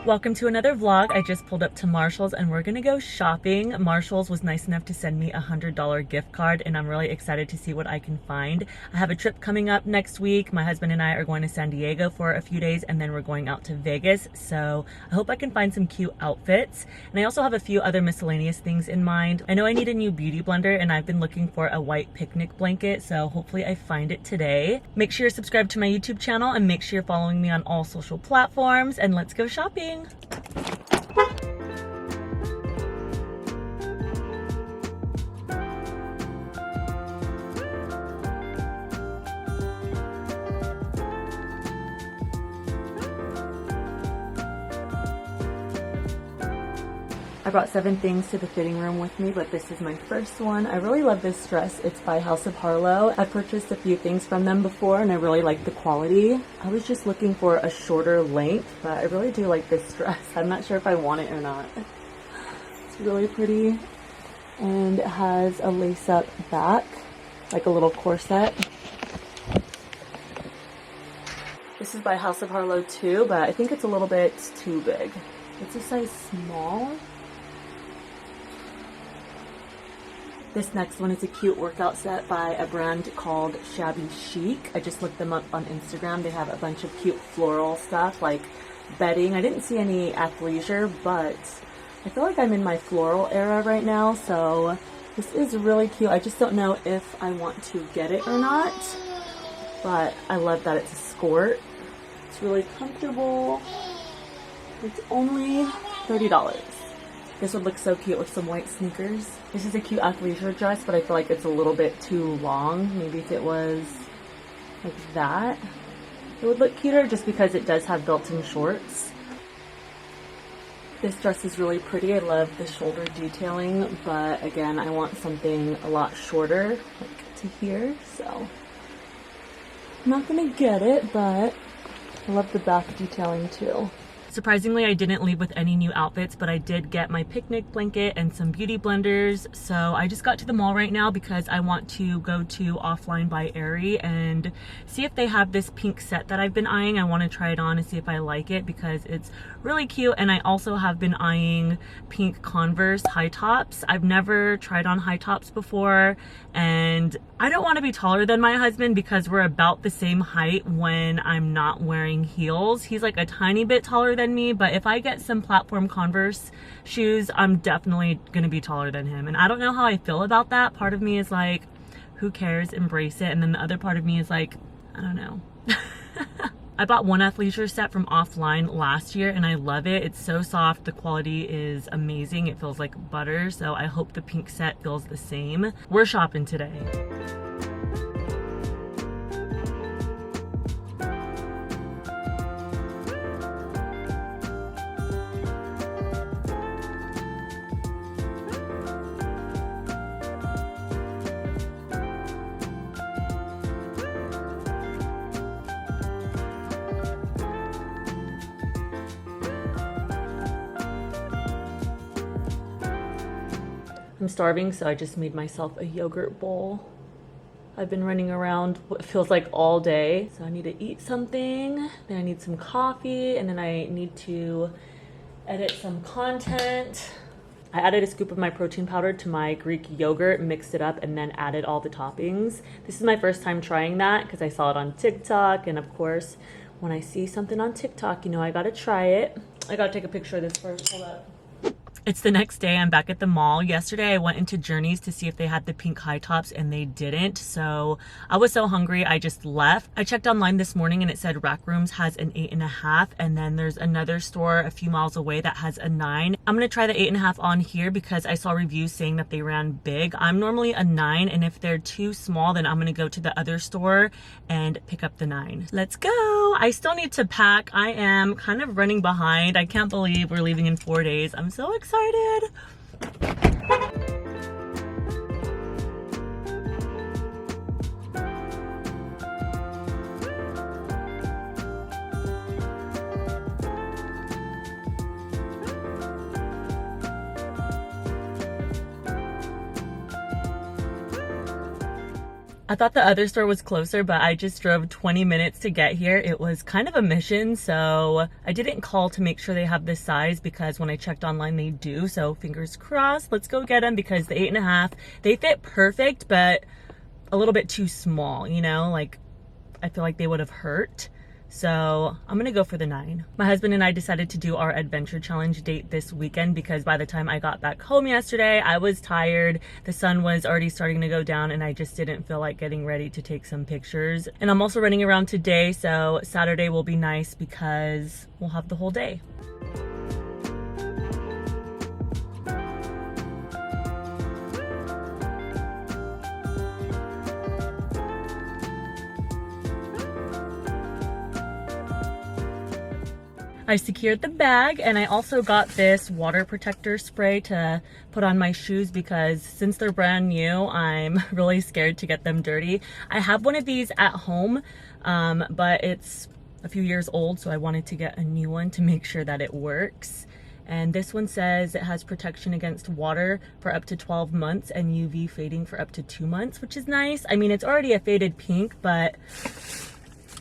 Welcome to another vlog. I just pulled up to Marshall's and we're gonna go shopping. Marshall's was nice enough to send me a $100 gift card and I'm really excited to see what I can find. I have a trip coming up next week. My husband and I are going to San Diego for a few days and then we're going out to Vegas. So I hope I can find some cute outfits. And I also have a few other miscellaneous things in mind. I know I need a new beauty blender and I've been looking for a white picnic blanket. So hopefully I find it today. Make sure you're subscribed to my YouTube channel and make sure you're following me on all social platforms, and let's go shopping. I brought 7 things to the fitting room with me, but this is my first one. I really love this dress. It's by House of Harlow. I've purchased a few things from them before and I really like the quality. I was just looking for a shorter length, but I really do like this dress. I'm not sure if I want it or not. It's really pretty and it has a lace-up back, like a little corset. This is by House of Harlow too, but I think it's a little bit too big. It's a size small. This next one is a cute workout set by a brand called Shabby Chic. I just looked them up on Instagram. They have a bunch of cute floral stuff like bedding. I didn't see any athleisure, but I feel like I'm in my floral era right now, so this is really cute. I just don't know if I want to get it or not, but I love that it's a skirt. It's really comfortable. It's only $30. This would look so cute with some white sneakers. This is a cute athleisure dress, but I feel like it's a little bit too long. Maybe if it was like that, it would look cuter just because it does have built-in shorts. This dress is really pretty. I love the shoulder detailing, but again, I want something a lot shorter, like to here, so I'm not gonna get it, but I love the back detailing too. Surprisingly, I didn't leave with any new outfits, but I did get my picnic blanket and some beauty blenders. So I just got to the mall right now because I want to go to Offline by Aerie and see if they have this pink set that I've been eyeing. I want to try it on and see if I like it because it's really cute. And I also have been eyeing pink Converse high tops. I've never tried on high tops before, and I don't want to be taller than my husband because we're about the same height when I'm not wearing heels. He's like a tiny bit taller than me, but if I get some platform Converse shoes, I'm definitely gonna be taller than him. And I don't know how I feel about that. Part of me is like, who cares, embrace it. And then the other part of me is like, I don't know. I bought one athleisure set from Offline last year and I love it. It's so soft. The quality is amazing. It feels like butter. So I hope the pink set feels the same. We're shopping today. I'm starving, so I just made myself a yogurt bowl. I've been running around what feels like all day, so I need to eat something, then I need some coffee, and then I need to edit some content. I added a scoop of my protein powder to my Greek yogurt, mixed it up, and then added all the toppings. This is my first time trying that because I saw it on TikTok, and of course, when I see something on TikTok, you know I gotta try it. I gotta take a picture of this first, hold up. It's the next day. I'm back at the mall. Yesterday I went into Journeys to see if they had the pink high tops and they didn't. So I was so hungry I just left. I checked online this morning and it said Rack Rooms has an 8.5, and then there's another store a few miles away that has a 9. I'm gonna try the 8.5 on here because I saw reviews saying that they ran big. I'm normally a 9, and if they're too small then I'm gonna go to the other store and pick up the 9. Let's go. I still need to pack. I am kind of running behind. I can't believe we're leaving in 4 days. I'm so excited. I thought the other store was closer, but I just drove 20 minutes to get here. It was kind of a mission, so I didn't call to make sure they have this size because when I checked online, they do. So fingers crossed, let's go get them because the 8.5, they fit perfect, but a little bit too small, you know? Like, I feel like they would have hurt. So I'm gonna go for the 9. My husband and I decided to do our adventure challenge date this weekend because by the time I got back home yesterday, I was tired. The sun was already starting to go down and I just didn't feel like getting ready to take some pictures. And I'm also running around today, so Saturday will be nice because we'll have the whole day. I secured the bag and I also got this water protector spray to put on my shoes because since they're brand new, I'm really scared to get them dirty. I have one of these at home, but it's a few years old, so I wanted to get a new one to make sure that it works. And this one says it has protection against water for up to 12 months and UV fading for up to 2 months, which is nice. I mean, it's already a faded pink, but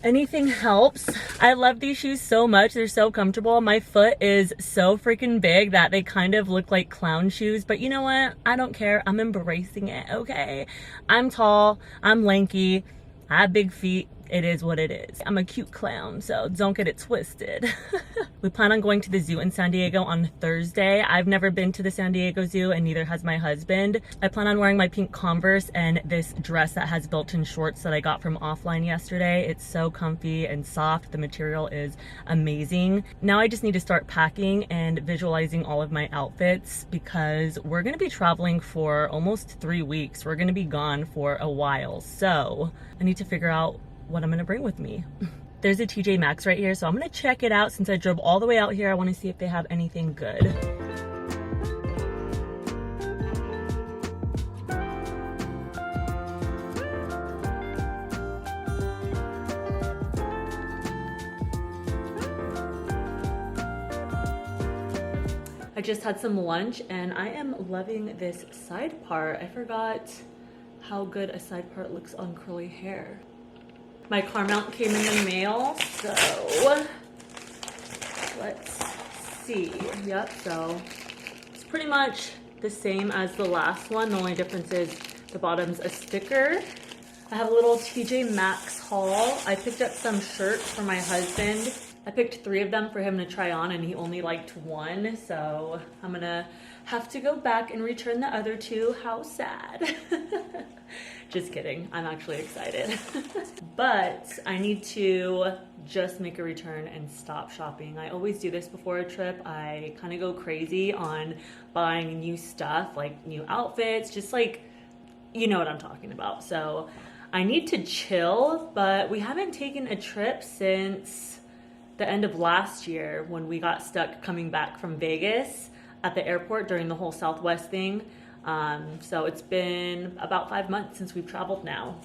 anything helps. I love these shoes so much. They're so comfortable. My foot is so freaking big that they kind of look like clown shoes, but you know what? I don't care. I'm embracing it, okay? I'm tall, I'm lanky, I have big feet. It is what it is. I'm a cute clown, so don't get it twisted. We plan on going to the zoo in San Diego on Thursday. I've never been to the San Diego Zoo and neither has my husband. I plan on wearing my pink Converse and this dress that has built-in shorts that I got from offline yesterday. It's so comfy and soft. The material is amazing. Now I just need to start packing and visualizing all of my outfits because we're gonna be traveling for almost 3 weeks. We're gonna be gone for a while. So I need to figure out what I'm gonna bring with me. There's a TJ Maxx right here, so I'm gonna check it out. Since I drove all the way out here, I wanna see if they have anything good. I just had some lunch and I am loving this side part. I forgot how good a side part looks on curly hair. My car mount came in the mail, so let's see. Yep, so it's pretty much the same as the last one. The only difference is the bottom's a sticker. I have a little TJ Maxx haul. I picked up some shirts for my husband. I picked 3 of them for him to try on and he only liked 1, so I'm gonna have to go back and return the other 2. How sad. Just kidding, I'm actually excited. But I need to just make a return and stop shopping. I always do this before a trip. I kind of go crazy on buying new stuff, like new outfits, just like, you know what I'm talking about. So I need to chill, but we haven't taken a trip since the end of last year when we got stuck coming back from Vegas at the airport during the whole Southwest thing. So it's been about 5 months since we've traveled now.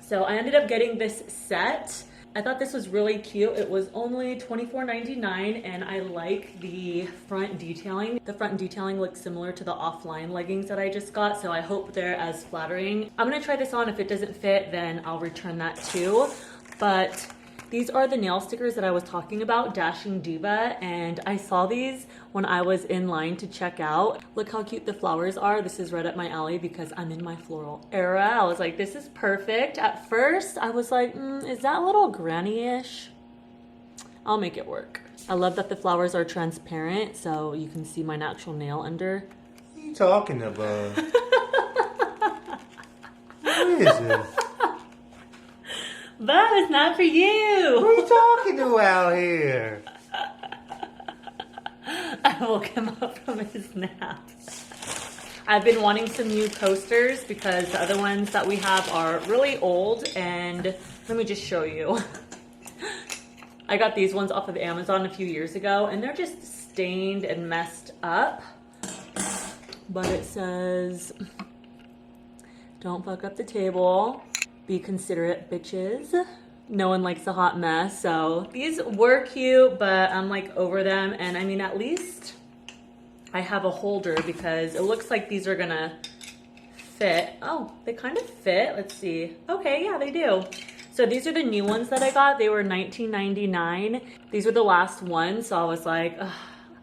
So I ended up getting this set. I thought this was really cute. It was only $24.99 and I like the front detailing. The front detailing looks similar to the offline leggings that I just got, so I hope they're as flattering. I'm gonna try this on. If it doesn't fit, then I'll return that too. But these are the nail stickers that I was talking about, Dashing Diva, and I saw these when I was in line to check out. Look how cute the flowers are. This is right up my alley because I'm in my floral era. I was like, this is perfect. At first, I was like, is that a little granny-ish? I'll make it work. I love that the flowers are transparent, so you can see my natural nail under. What are you talking about? What is it? Bob, it's not for you. Who are you talking to out here? I woke him up from his nap. I've been wanting some new coasters because the other ones that we have are really old, and let me just show you. I got these ones off of Amazon a few years ago and they're just stained and messed up. But it says, don't fuck up the table. Be considerate, bitches. No one likes a hot mess. So these were cute, but I'm like over them. And I mean, at least I have a holder because it looks like these are gonna fit. Oh, they kind of fit. Let's see. Okay, yeah, they do. So these are the new ones that I got. They were $19.99. These were the last ones, so I was like, ugh.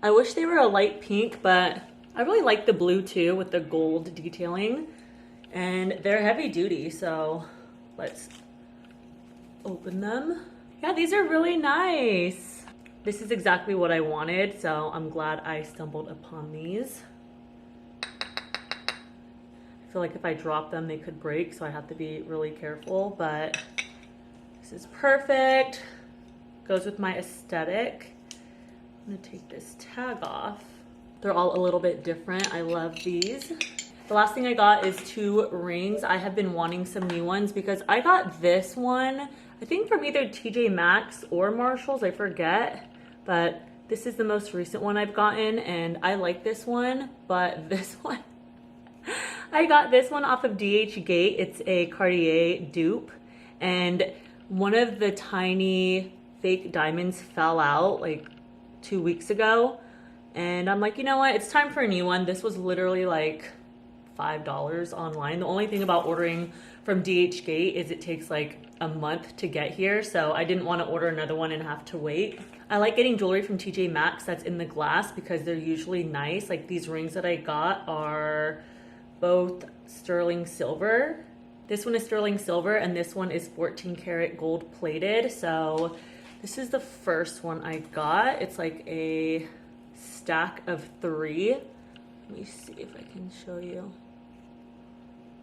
I wish they were a light pink, but I really like the blue too with the gold detailing. And they're heavy duty, so let's open them. Yeah, these are really nice. This is exactly what I wanted, so I'm glad I stumbled upon these. I feel like if I drop them, they could break, so I have to be really careful, but this is perfect. Goes with my aesthetic. I'm gonna take this tag off. They're all a little bit different. I love these. The last thing I got is 2 rings. I have been wanting some new ones because I got this one, I think from either TJ Maxx or Marshalls, I forget, but this is the most recent one I've gotten and I like this one, but this one, I got this one off of DH Gate. It's a Cartier dupe and one of the tiny fake diamonds fell out like 2 weeks ago and I'm like, you know what, it's time for a new one. This was literally like $5 online. The only thing about ordering from DH Gate is it takes like a month to get here, so I didn't want to order another one and have to wait. I like getting jewelry from TJ Maxx that's in the glass because they're usually nice. Like these rings that I got are both sterling silver. This one is sterling silver and this one is 14 karat gold plated. So this is the first one I got. It's like a stack of 3. Let me see if I can show you.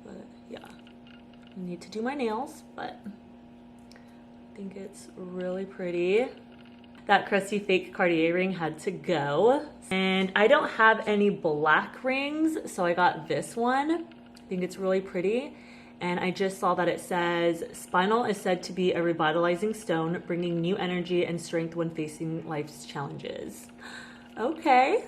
But yeah, I need to do my nails, but I think it's really pretty. That crusty fake Cartier ring had to go. And I don't have any black rings, so I got this one. I think it's really pretty. And I just saw that it says, spinal is said to be a revitalizing stone, bringing new energy and strength when facing life's challenges. Okay.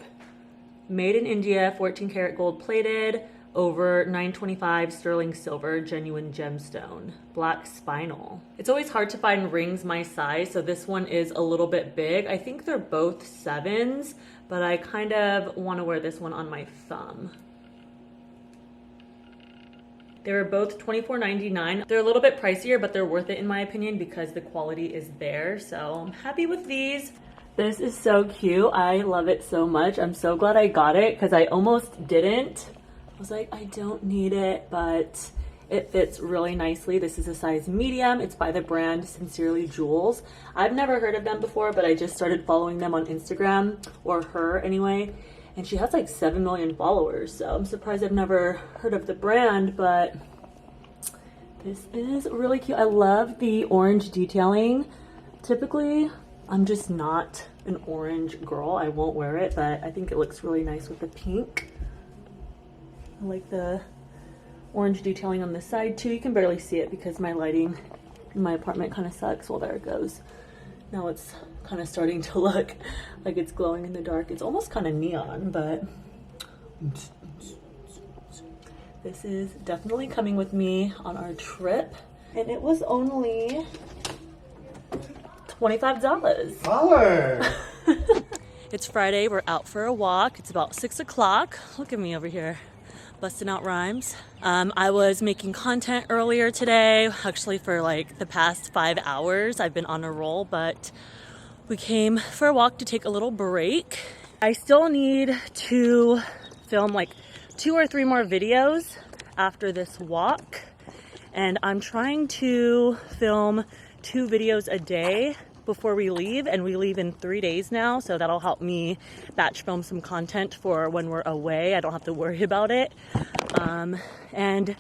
Made in India, 14 karat gold plated, over 925 sterling silver, genuine gemstone, black spinal. It's always hard to find rings my size, so this one is a little bit big. I think they're both 7s, but I kind of want to wear this one on my thumb. They were both $24.99. They're a little bit pricier, but they're worth it in my opinion because the quality is there. So I'm happy with these. This is so cute. I love it so much. I'm so glad I got it because I almost didn't. I was like, I don't need it, but it fits really nicely. This is a size medium. It's by the brand Sincerely Jewels. I've never heard of them before, but I just started following them on Instagram, or her anyway. And she has like 7 million followers, so I'm surprised I've never heard of the brand, but this is really cute. I love the orange detailing. Typically, I'm just not an orange girl. I won't wear it, but I think it looks really nice with the pink. I like the orange detailing on the side too. You can barely see it because my lighting in my apartment kind of sucks. Well, there it goes. Now it's kind of starting to look like it's glowing in the dark. It's almost kind of neon, but this is definitely coming with me on our trip. And it was only $25. Holler! It's Friday, we're out for a walk. It's about 6 o'clock. Look at me over here, busting out rhymes. I was making content earlier today, actually for like the past 5 hours. I've been on a roll, but we came for a walk to take a little break. I still need to film like 2 or 3 more videos after this walk. And I'm trying to film 2 videos a day before we leave, and we leave in 3 days now, so that'll help me batch film some content for when we're away. I don't have to worry about it. And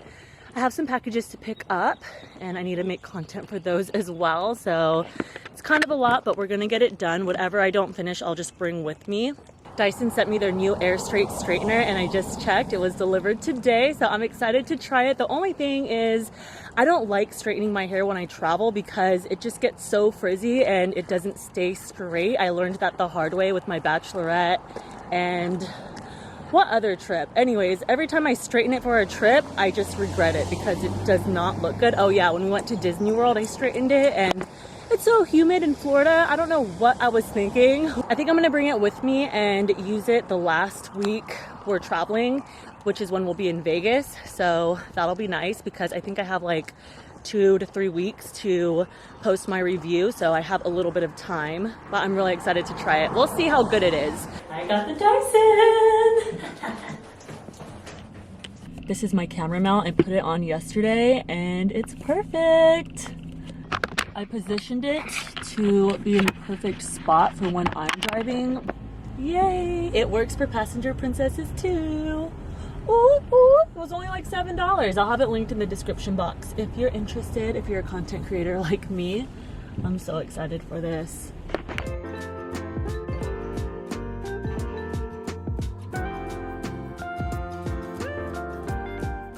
I have some packages to pick up, and I need to make content for those as well, so it's kind of a lot, but we're gonna get it done. Whatever I don't finish, I'll just bring with me. Dyson sent me their new Air Straight straightener, and I just checked. It was delivered today, so I'm excited to try it. The only thing is I don't like straightening my hair when I travel because it just gets so frizzy and it doesn't stay straight. I learned that the hard way with my bachelorette and what other trip? Anyways, every time I straighten it for a trip, I just regret it because it does not look good. Oh yeah, when we went to Disney World, I straightened it and It's so humid in Florida. I don't know what I was thinking. I think I'm gonna bring it with me and use it the last week we're traveling, which is when we'll be in Vegas. So that'll be nice because I think I have like 2 to 3 weeks to post my review. So I have a little bit of time, but I'm really excited to try it. We'll see how good it is. I got the Dyson. This is my camera mount. I put it on yesterday and it's perfect. I positioned it to be in the perfect spot for when I'm driving. Yay! It works for passenger princesses too. Ooh, ooh, it was only like $7. I'll have it linked in the description box if you're interested, if you're a content creator like me. I'm so excited for this.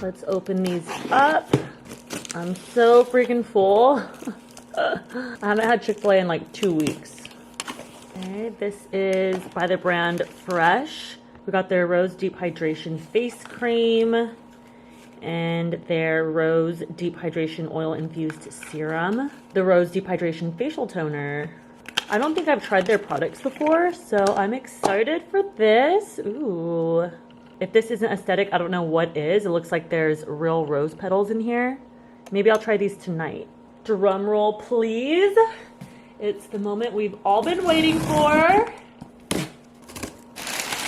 Let's open these up. I'm so freaking full. I haven't had Chick-fil-A in like 2 weeks. Okay, this is by the brand Fresh. We got their Rose Deep Hydration Face Cream and their Rose Deep Hydration Oil Infused Serum. The Rose Deep Hydration Facial Toner. I don't think I've tried their products before, so I'm excited for this. Ooh. If this isn't aesthetic, I don't know what is. It looks like there's real rose petals in here. Maybe I'll try these tonight. Drum roll, please. It's the moment we've all been waiting for.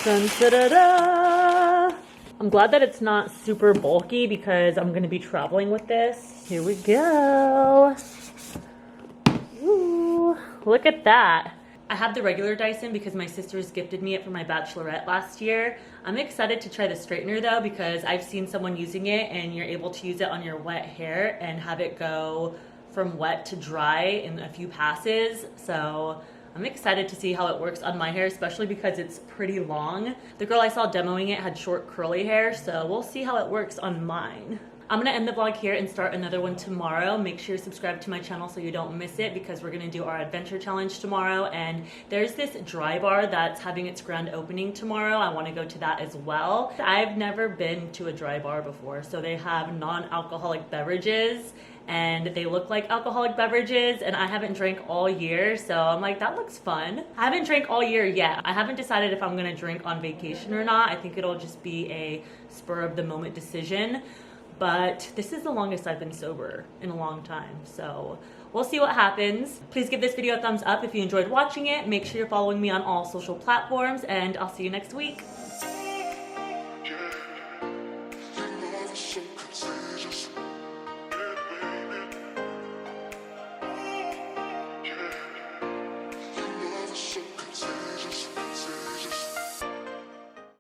Dun, da, da, da. I'm glad that it's not super bulky because I'm gonna be traveling with this. Here we go. Ooh, look at that. I have the regular Dyson because my sisters gifted me it for my bachelorette last year. I'm excited to try the straightener though because I've seen someone using it and you're able to use it on your wet hair and have it go from wet to dry in a few passes. So I'm excited to see how it works on my hair, especially because it's pretty long. The girl I saw demoing it had short curly hair, so we'll see how it works on mine. I'm gonna end the vlog here and start another one tomorrow. Make sure to subscribe to my channel so you don't miss it because we're gonna do our adventure challenge tomorrow. And there's this dry bar that's having its grand opening tomorrow. I wanna go to that as well. I've never been to a dry bar before. So they have non-alcoholic beverages and they look like alcoholic beverages and I haven't drank all year. So I'm like, that looks fun. I haven't drank all year yet. I haven't decided if I'm gonna drink on vacation or not. I think it'll just be a spur of the moment decision. But this is the longest I've been sober in a long time, so we'll see what happens. Please give this video a thumbs up if you enjoyed watching it. Make sure you're following me on all social platforms, and I'll see you next week.